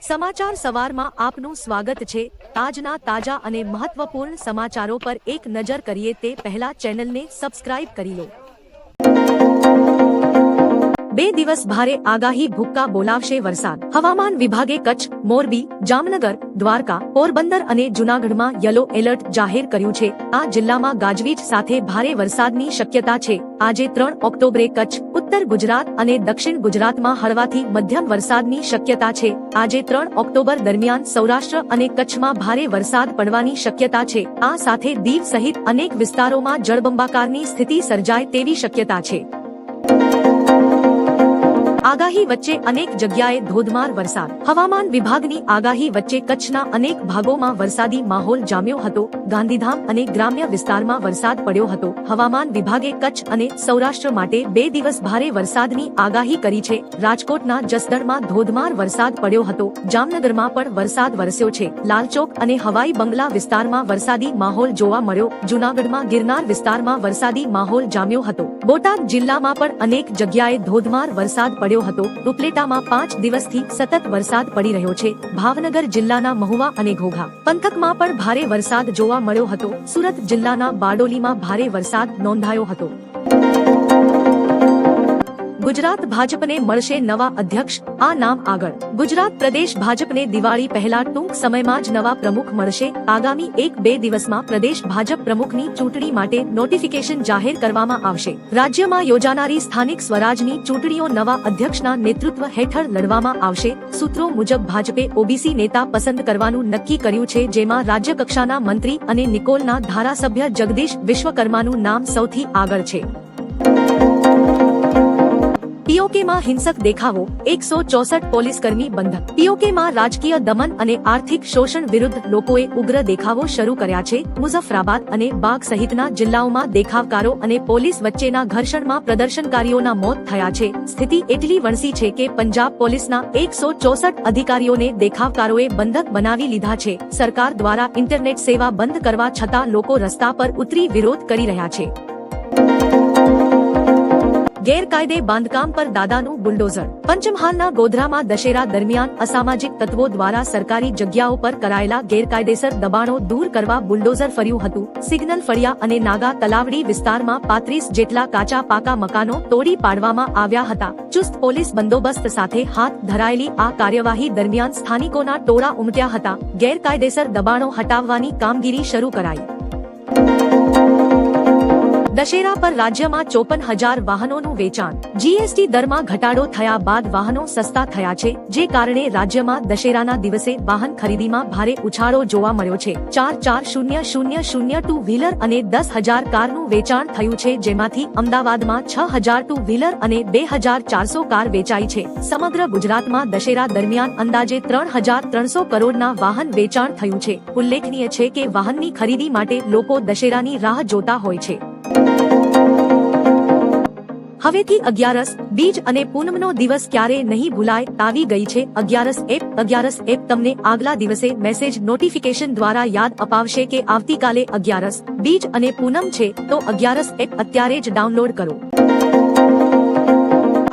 સમાચાર સવારમાં આપનું સ્વાગત છે। આજના તાજા અને મહત્વપૂર્ણ સમાચારો પર એક નજર કરીએ તે પહેલા ચેનલને સબસ્ક્રાઇબ કરી લો। 2 દિવસ ભારે આગાહી ભૂક્કા બોલાવશે વરસાદ। હવામાન વિભાગે કચ્છ, મોરબી, જામનગર, દ્વારકા, પોરબંદર અને જૂનાગઢમાં યલો એલર્ટ જાહેર કર્યું છે। આ જિલ્લામાં ગાજવીજ સાથે ભારે વરસાદની શક્યતા છે। આજે 3 ઓક્ટોબરે કચ્છ, ઉત્તર ગુજરાત અને દક્ષિણ ગુજરાતમાં હળવાથી મધ્યમ વરસાદની શક્યતા છે। આજે 3 ઓક્ટોબર દરમિયાન સૌરાષ્ટ્ર અને કચ્છમાં ભારે વરસાદ પડવાની શક્યતા છે। આ સાથે દીવ સહિત અનેક વિસ્તારોમાં જળબંબાકારની સ્થિતિ સર્જાય તેવી શક્યતા છે। આગાહી વચ્ચે અનેક જગ્યાએ ધોધમાર વરસાદ। હવામાન વિભાગની આગાહી વચ્ચે કચ્છના અનેક ભાગોમાં વરસાદી માહોલ જામ્યો હતો। ગાંધીધામ અને ગ્રામ્ય વિસ્તારમાં વરસાદ પડ્યો હતો। હવામાન વિભાગે કચ્છ અને સૌરાષ્ટ્ર માટે 2 દિવસ ભારે વરસાદની આગાહી કરી છે। રાજકોટના જસદણમાં ધોધમાર વરસાદ પડ્યો હતો। જામનગરમાં પણ વરસાદ વરસ્યો છે। લાલચોક અને હવાઈ બંગલા વિસ્તારમાં વરસાદી માહોલ જોવા મળ્યો। જૂનાગઢમાં ગિરનાર વિસ્તારમાં વરસાદી માહોલ જામ્યો હતો। બોટાદ જિલ્લામાં પણ અનેક જગ્યાએ ધોધમાર વરસાદ પડ્યો હતો। ઉપલેટામાં 5 દિવસથી સતત વરસાદ પડી રહ્યો છે। ભાવનગર જિલ્લાના મહુવા અને ઘોઘા પંથકમાં પણ ભારે વરસાદ જોવા મળ્યો હતો। સુરત જિલ્લાના બારડોલીમાં ભારે વરસાદ નોંધાયો હતો। ગુજરાત ભાજપને મળશે નવા અધ્યક્ષ, આ નામ આગળ। ગુજરાત પ્રદેશ ભાજપને દિવાળી પહેલા ટૂંક સમયમાં જ નવા પ્રમુખ મળશે। આગામી 1-2 દિવસમાં પ્રદેશ ભાજપ પ્રમુખની ચૂંટણી માટે નોટિફિકેશન જાહેર કરવામાં આવશે। રાજ્યમાં યોજાનારી સ્થાનિક સ્વરાજની ચૂંટણીઓ નવા અધ્યક્ષના નેતૃત્વ હેઠળ લડવામાં આવશે। સૂત્રો મુજબ ભાજપે ઓબીસી નેતા પસંદ કરવાનું નક્કી કર્યું છે, જેમાં રાજ્યકક્ષાના મંત્રી અને નિકોલના ધારાસભ્ય જગદીશ વિશ્વકર્માનું નામ સૌથી આગળ છે। પીઓકેમાં હિંસક દેખાવો, 164 પોલીસકર્મી બંધક। પીઓકેમાં રાજકીય દમન અને આર્થિક શોષણ વિરુદ્ધ લોકોએ ઉગ્ર દેખાવો શરૂ કર્યા છે। મુઝફ્ફરાબાદ અને બાગ સહિતના જિલ્લાઓમાં દેખાવકારો અને પોલીસ વચ્ચેના ઘર્ષણમાં પ્રદર્શનકારીઓના મોત થયા છે। સ્થિતિ એટલી વણસી છે કે પંજાબ પોલીસના 164 અધિકારીઓને દેખાવકારોએ બંધક બનાવી લીધા છે। સરકાર દ્વારા ઇન્ટરનેટ સેવા બંધ કરવા છતાં લોકો રસ્તા પર ઉતરી વિરોધ કરી રહ્યા છે। ગેરકાયદે બાંધકામ પર દાદાનું બુલડોઝર। પંચમહાલના ગોધરામાં દશેરા દરમિયાન અસામાજિક તત્વો દ્વારા સરકારી જગ્યાઓ પર કરાયેલા ગેરકાયદેસર દબાણો દૂર કરવા બુલડોઝર ફર્યું હતું। સિગ્નલ ફળિયા અને નાગા તલાવડી વિસ્તારમાં 35 જેટલા કાચા પાકા મકાનો તોડી પાડવામાં આવ્યા હતા। ચુસ્ત પોલીસ બંદોબસ્ત સાથે હાથ ધરાયેલી આ કાર્યવાહી દરમિયાન સ્થાનિકોના ટોળા ઉમટ્યા હતા। ગેરકાયદેસર દબાણો હટાવવાની કામગીરી શરૂ કરાઈ। દશેરા પર રાજ્યમાં 54,000 વાહનોનું વેચાણ। જીએસટી દરમાં ઘટાડો થયા બાદ વાહનો સસ્તા થયા છે, જે કારણે રાજ્યમાં દશેરાના દિવસે વાહન ખરીદીમાં ભારે ઉછાળો જોવા મળ્યો છે। 4,40,000 ટુ વ્હીલર અને 10,000 કારનું વેચાણ થયું છે, જેમાંથી અમદાવાદમાં 6,000 ટુ વ્હીલર અને 2,400 કાર વેચાઈ છે। સમગ્ર ગુજરાતમાં દશેરા દરમિયાન અંદાજે 3,300 કરોડના વાહન વેચાણ થયું છે। ઉલ્લેખનીય છે કે વાહનની ખરીદી માટે લોકો દશેરાની રાહ જોતા હોય છે। હવેથી અગિયારસ, બીજ અને પૂનમનો દિવસ ક્યારે નહીં ભૂલાય આવી ગઈ છે અગિયારસ એપ તમને આગલા દિવસે મેસેજ નોટિફિકેશન દ્વારા યાદ અપાવશે કે આવતીકાલે અગિયારસ, બીજ અને પૂનમ છે, તો અગિયારસ એપ અત્યારે જ ડાઉનલોડ કરો।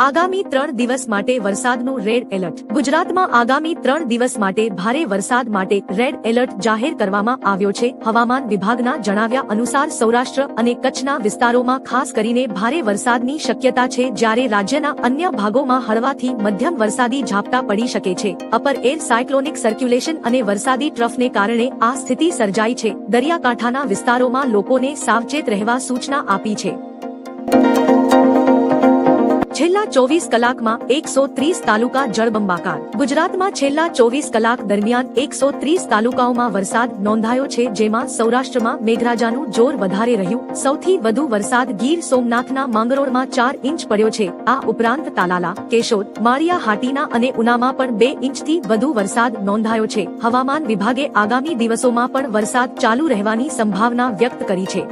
આગામી 3 દિવસ માટે વરસાદનું રેડ એલર્ટ। ગુજરાતમાં આગામી 3 દિવસ માટે ભારે વરસાદ માટે રેડ એલર્ટ જાહેર કરવામાં આવ્યો છે। હવામાન વિભાગના જણાવ્યા અનુસાર સૌરાષ્ટ્ર અને કચ્છના વિસ્તારોમાં ખાસ કરીને ભારે વરસાદની શક્યતા છે, જ્યારે રાજ્યના અન્ય ભાગોમાં હળવાથી મધ્યમ વરસાદી ઝાપટા પડી શકે છે। અપર એર સાયક્લોનિક સર્ક્યુલેશન અને વરસાદી ટ્રફને કારણે આ સ્થિતિ સર્જાઈ છે। દરિયાકાંઠાના વિસ્તારોમાં લોકોને સાવચેત રહેવા સૂચના આપી છે। છેલ્લા 24 કલાકમાં 130 તાલુકા જળબંબાકાર। ગુજરાતમાં છેલ્લા 24 કલાક દરમિયાન 130 તાલુકાઓમાં વરસાદ નોંધાયો છે, જેમાં સૌરાષ્ટ્રમાં મેઘરાજાનું જોર વધારે રહ્યું। સૌથી વધુ વરસાદ ગીર સોમનાથના માંગરોળમાં 4 ઇંચ પડ્યો છે। આ ઉપરાંત તાલાલા, કેશોદ, માળિયા હાટીના અને ઉનામાં પણ 2 ઇંચથી વધુ વરસાદ નોંધાયો છે। હવામાન વિભાગે આગામી દિવસોમાં પણ વરસાદ ચાલુ રહેવાની સંભાવના વ્યક્ત કરી છે।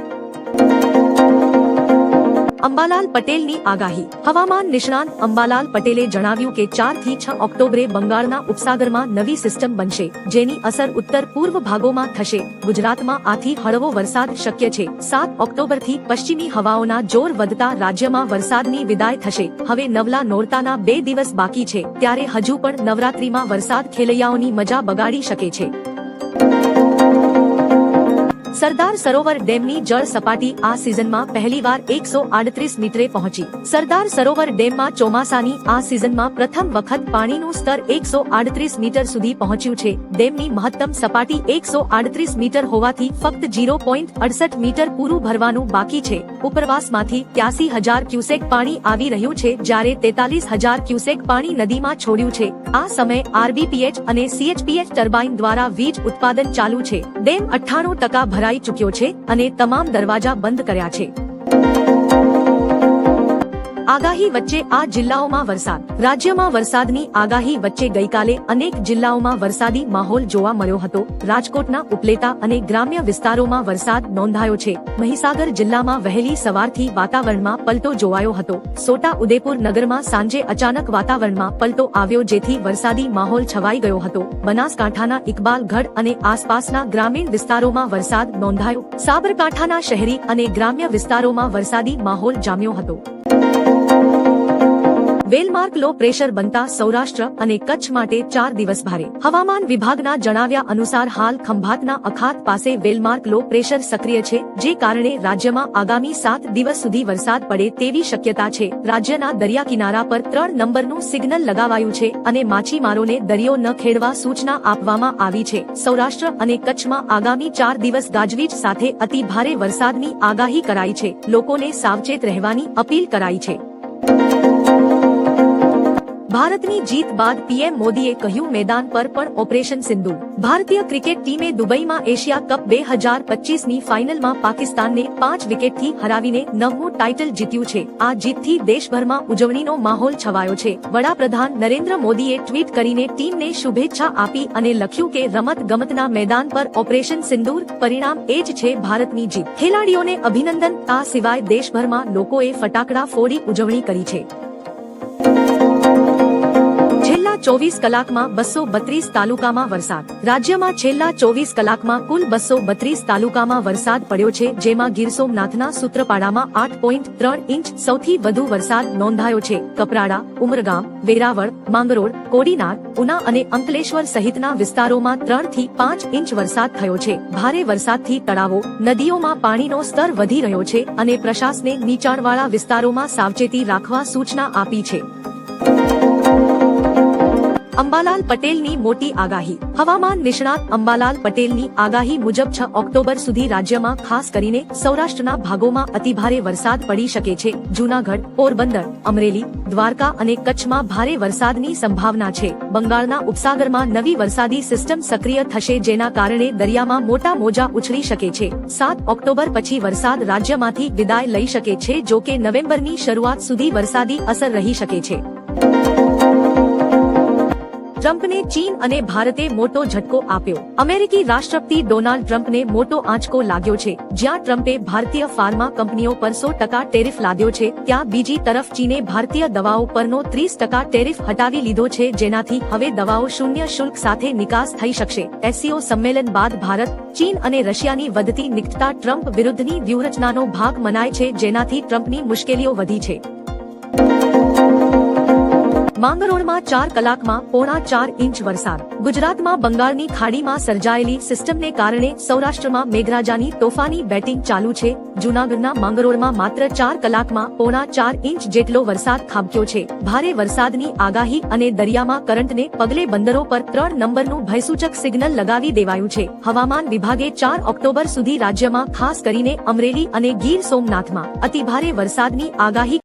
અંબાલાલ પટેલની આગાહી. હવામાન નિષ્ણાત અંબાલાલ પટેલે જણાવ્યું કે 4 થી 6 ઓક્ટોબરે બંગાળના ઉપસાગરમાં નવી સિસ્ટમ બનશે, જેની અસર ઉત્તર પૂર્વ ભાગોમાં થશે. ગુજરાતમાં આથી હળવો વરસાદ શક્ય છે. 7 ઓક્ટોબરથી પશ્ચિમી હવાઓના જોર વધતા રાજ્યમાં વરસાદની વિદાય થશે. હવે નવલા નોરતાના 2 દિવસ બાકી છે, ત્યારે હજુ પણ નવરાત્રીમાં વરસાદ ખેલૈયાઓની મજા બગાડી શકે છે. સરદાર સરોવર ડેમની જળ સપાટી આ સિઝનમાં પહેલીવાર 138 મીટરે પહોંચી. સરદાર સરોવર ડેમમાં ચોમાસાની આ સિઝનમાં પ્રથમ વખત પાણીનું સ્તર 138 મીટર સુધી પહોંચ્યું છે. ડેમની મહત્તમ સપાટી 138 મીટર હોવાથી ફક્ત 0.68 મીટર પૂરું ભરવાનું બાકી છે. ઉપરવાસમાંથી 83,000 ક્યુસેક પાણી આવી રહ્યું છે, જ્યારે 43,000 ક્યુસેક પાણી નદીમાં છોડ્યું છે. આ સમયે આરબીપીએચ અને સીએચપીએચ ટર્બાઇન દ્વારા વીજ ઉત્પાદન ચાલુ છે. ડેમ 98% ભરાઈ ચૂક્યો છે અને તમામ દરવાજા બંધ કર્યા છે. આગાહી વચ્ચે આ જિલ્લાઓમાં વરસાદ. રાજ્યમાં વરસાદની આગાહી વચ્ચે ગઈકાલે અનેક જિલ્લાઓમાં વરસાદી માહોલ જોવા મળ્યો હતો. રાજકોટના ઉપલેટા અને ગ્રામ્ય વિસ્તારોમાં વરસાદ નોંધાયો છે. મહીસાગર જિલ્લામાં વહેલી સવારથી વાતાવરણમાં પલટો જોવાયો હતો. છોટા ઉદેપુર નગરમાં સાંજે અચાનક વાતાવરણમાં પલટો આવ્યો, જેથી વરસાદી માહોલ છવાઈ ગયો હતો. બનાસકાંઠાના ઇકબાલગઢ અને આસપાસના ગ્રામીણ વિસ્તારોમાં વરસાદ નોંધાયો. સાબરકાંઠાના શહેરી અને ગ્રામ્ય વિસ્તારોમાં વરસાદી માહોલ જામ્યો હતો. વેલમાર્ક લો પ્રેશર બનતા સૌરાષ્ટ્ર અને કચ્છ માટે 4 દિવસ ભારે. હવામાન વિભાગના જણાવ્યા અનુસાર હાલ ખંભાતના અખાત પાસે વેલમાર્ક લો પ્રેશર સક્રિય છે, જે કારણે રાજ્યમાં આગામી 7 દિવસ સુધી વરસાદ પડે તેવી શક્યતા છે. રાજ્યના દરિયા કિનારા પર 3 નંબરનું સિગ્નલ લગાવાયું છે અને માછીમારોને દરિયો ન ખેડવા સૂચના આપવામાં આવી છે. સૌરાષ્ટ્ર અને કચ્છમાં આગામી 4 દિવસ ગાજવીજ સાથે અતિ ભારે વરસાદની આગાહી કરાઈ છે. લોકોને સાવચેત રહેવાની અપીલ કરાઈ છે. ભારતની જીત બાદ પીએમ મોદીએ કહ્યું, મેદાન પર પણ ઓપરેશન સિંધુ. ભારતીય ક્રિકેટ ટીમે દુબઈમાં એશિયા કપ 2025ની ફાઇનલમાં પાકિસ્તાનને 5 વિકેટથી હરાવીને 9મું ટાઇટલ જીત્યું છે. આ જીતથી દેશભરમાં ઉજવણીનો માહોલ છવાયો છે. વડાપ્રધાન નરેન્દ્ર મોદીએ ટ્વીટ કરીને ટીમને શુભેચ્છા આપી અને લખ્યું કે રમત ગમતના મેદાન પર ઓપરેશન સિંદૂર પરિણામ એ જ છે ભારતની જીત. ખેલાડીઓને અભિનંદન. આ સિવાય દેશભરમાં લોકોએ ફટાકડા ફોડી ઉજવણી કરી છે. છેલ્લા 24 કલાકમાં 232 તાલુકામાં વરસાદ. રાજ્યમાં છેલ્લા 24 કલાકમાં કુલ 232 તાલુકામાં વરસાદ પડ્યો છે, જેમાં ગીર સોમનાથના સૂત્રપાડામાં 8.3 ઇંચ સૌથી વધુ વરસાદ નોંધાયો છે. કપરાડા, ઉમરગામ, વેરાવળ, માંગરોળ, કોડીનાર, ઉના અને અંકલેશ્વર સહિતના વિસ્તારોમાં 3 થી 5 ઇંચ વરસાદ થયો છે. ભારે વરસાદથી તળાવો, નદીઓમાં પાણીનો સ્તર વધી રહ્યો છે અને પ્રશાસને નીચાણવાળા વિસ્તારોમાં સાવચેતી રાખવા સૂચના આપી છે. અંબાલાલ પટેલની મોટી આગાહી. હવામાન નિષ્ણાત અંબાલાલ પટેલની આગાહી મુજબ 6 ઓક્ટોબર સુધી રાજ્યમાં ખાસ કરીને સૌરાષ્ટ્રના ભાગોમાં અતિભારે વરસાદ પડી શકે છે. જૂનાગઢ, પોરબંદર, અમરેલી, દ્વારકા અને કચ્છમાં ભારે વરસાદની સંભાવના છે. બંગાળના ઉપસાગરમાં નવી વરસાદી સિસ્ટમ સક્રિય થશે, જેના કારણે દરિયામાં મોટા મોજા ઉછળી શકે છે. 7 ઓક્ટોબર પછી વરસાદ રાજ્યમાંથી વિદાય લઈ શકે છે, જો કે નવેમ્બરની શરૂઆત સુધી વરસાદી અસર રહી શકે છે. ટ્રમ્પને ચીન અને ભારતે મોટો ઝટકો આપ્યો. અમેરિકી રાષ્ટ્રપતિ ડોનાલ્ડ ટ્રમ્પને મોટો આંચકો લાગ્યો છે. જ્યાં ટ્રમ્પે ભારતીય ફાર્મા કંપનીઓ પર 100% ટેરિફ લાદ્યો છે, ત્યાં બીજી તરફ ચીને ભારતીય દવાઓ પરનો 30% ટેરિફ હટાવી લીધો છે, જેનાથી હવે દવાઓ શૂન્ય શુલ્ક સાથે નિકાસ થઈ શકશે. એસસીઓ સંમેલન બાદ ભારત, ચીન અને રશિયાની વધતી નિકટતા ટ્રમ્પ વિરુદ્ધની વ્યૂહરચનાનો ભાગ મનાય છે, જેનાથી ટ્રમ્પની મુશ્કેલીઓ વધી છે. માંગરોળમાં 4 કલાકમાં 4.5 ઇંચ વરસાદ. ગુજરાતમાં બંગાળની ખાડીમાં સર્જાયેલી સિસ્ટમને કારણે સૌરાષ્ટ્રમાં મેઘરાજાની તોફાની બેટિંગ ચાલુ છે. જૂનાગઢના માંગરોળમાં માત્ર 4 કલાકમાં 4.5 ઇંચ જેટલો વરસાદ ખાબક્યો છે. ભારે વરસાદની આગાહી અને દરિયામાં કરંટને પગલે બંદરો પર 3 નંબરનું ભયસૂચક સિગ્નલ લગાવી દેવાયું છે. હવામાન વિભાગે 4 ઓક્ટોબર સુધી રાજ્યમાં ખાસ કરીને અમરેલી અને ગીર સોમનાથમાં અતિભારે વરસાદની આગાહી